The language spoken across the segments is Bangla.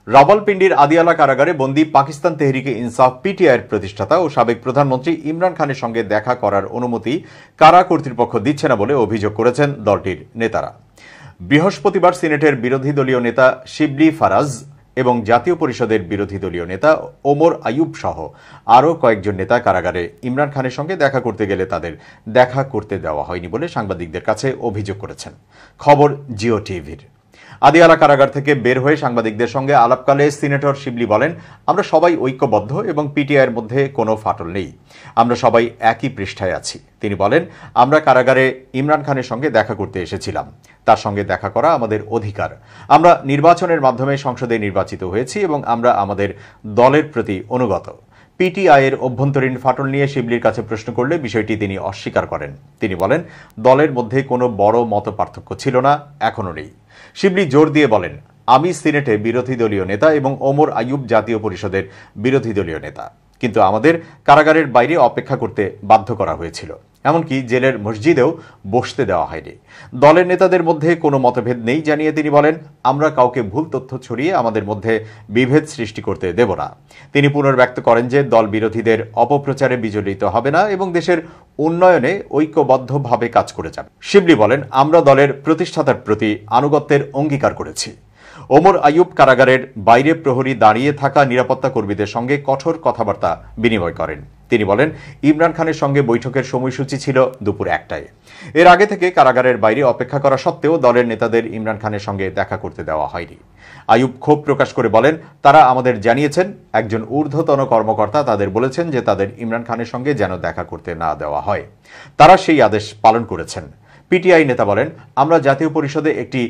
রাওয়ালপিন্ডির আদিয়ালা কারাগারে বন্দী পাকিস্তান তেহরিকে ইনসাফ পিটিআইয়ের প্রতিষ্ঠাতা ও সাবেক প্রধানমন্ত্রী ইমরান খানের সঙ্গে দেখা করার অনুমতি কারা কর্তৃপক্ষ দিচ্ছে না বলে অভিযোগ করেছেন দলটির নেতারা। বৃহস্পতিবার সিনেটের বিরোধী দলীয় নেতা শিবলি ফারাজ এবং জাতীয় পরিষদের বিরোধী দলীয় নেতা ওমর আইয়ুব সহ আরও কয়েকজন নেতা কারাগারে ইমরান খানের সঙ্গে দেখা করতে গেলে তাদের দেখা করতে দেওয়া হয়নি বলে সাংবাদিকদের কাছে অভিযোগ করেছেন। খবর জিও টিভির। আদিয়ালা কারাগার থেকে বের হয়ে সাংবাদিকদের সঙ্গে আলাপকালে সিনেটর শিবলি বলেন, আমরা সবাই ঐক্যবদ্ধ এবং পিটিআইয়ের মধ্যে কোনো ফাটল নেই। আমরা সবাই একই পৃষ্ঠায় আছি। তিনি বলেন, আমরা কারাগারে ইমরান খানের সঙ্গে দেখা করতে এসেছিলাম। তার সঙ্গে দেখা করা আমাদের অধিকার। আমরা নির্বাচনের মাধ্যমে সংসদে নির্বাচিত হয়েছি এবং আমরা আমাদের দলের প্রতি অনুগত। পিটিআইয়ের অভ্যন্তরীণ ফাটল নিয়ে শিবলির কাছে প্রশ্ন করলে বিষয়টি তিনি অস্বীকার করেন। তিনি বলেন, দলের মধ্যে কোনো বড় মতপার্থক্য ছিল না, এখনও নেই। শিবলি জোর দিয়ে বলেন, আমি সিনেটে বিরোধী দলীয় নেতা এবং ওমর আইয়ুব জাতীয় পরিষদের বিরোধী দলীয় নেতা, কিন্তু আমাদের কারাগারের বাইরে অপেক্ষা করতে বাধ্য করা হয়েছিল। এমনকি জেলের মসজিদেও বসতে দেওয়া হয়নি। দলের নেতাদের মধ্যে কোনো মতভেদ নেই জানিয়ে তিনি বলেন, আমরা কাউকে ভুল তথ্য ছড়িয়ে আমাদের মধ্যে বিভেদ সৃষ্টি করতে দেব না। তিনি পুনর্ব্যক্ত করেন যে দল বিরোধীদের অপপ্রচারে বিচলিত হবে না এবং দেশের উন্নয়নে ঐক্যবদ্ধভাবে কাজ করে যাবে। শিবলি বলেন, আমরা দলের প্রতিষ্ঠাতার প্রতি আনুগত্যের অঙ্গীকার করেছি। ওমর আইয়ুব কারাগারের বাইরে প্রহরী দাঁড়িয়ে থাকা নিরাপত্তা কর্মীদের সঙ্গে কঠোর কথাবার্তা বিনিময় করেন। তিনি বলেন, ইমরান খানের সঙ্গে বৈঠকের সময়সূচি ছিল দুপুর 1টায়। এর আগে থেকে কারাগারের বাইরে অপেক্ষা করা সত্ত্বেও দলের নেতাদের ইমরান খানের সঙ্গে দেখা করতে দেওয়া হয়নি। আইয়ুব ক্ষোভ প্রকাশ করে বলেন, তারা আমাদের জানিয়েছেন, একজন ঊর্ধ্বতন কর্মকর্তা তাদের বলেছেন যে তাদের ইমরান খানের সঙ্গে যেন দেখা করতে না দেওয়া হয়। তারা সেই আদেশ পালন করেছেন। পিটিআই নেতা বলেন, আমরা জাতীয় পরিষদে একটি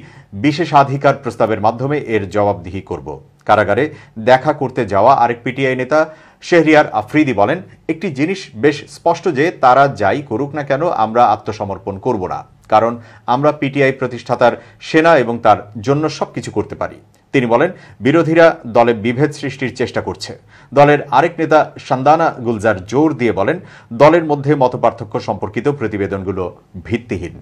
বিশেষাধিকার প্রস্তাবের মাধ্যমে এর জবাবদিহি করব। কারাগারে দেখা করতে যাওয়া আরেক পিটিআই নেতা শেহরিয়ার আফ্রিদি বলেন, একটি জিনিস বেশ স্পষ্ট যে তারা যাই করুক না কেন আমরা আত্মসমর্পণ করব না, কারণ আমরা পিটিআই প্রতিষ্ঠাতার সেনা এবং তার জন্য সবকিছু করতে পারি। তিনি বলেন, বিরোধীরা দলে বিভেদ সৃষ্টির চেষ্টা করছে। দলের আরেক নেতা শান্দানা গুলজার জোর দিয়ে বলেন, দলের মধ্যে মতপার্থক্য সম্পর্কিত প্রতিবেদনগুলো ভিত্তিহীন।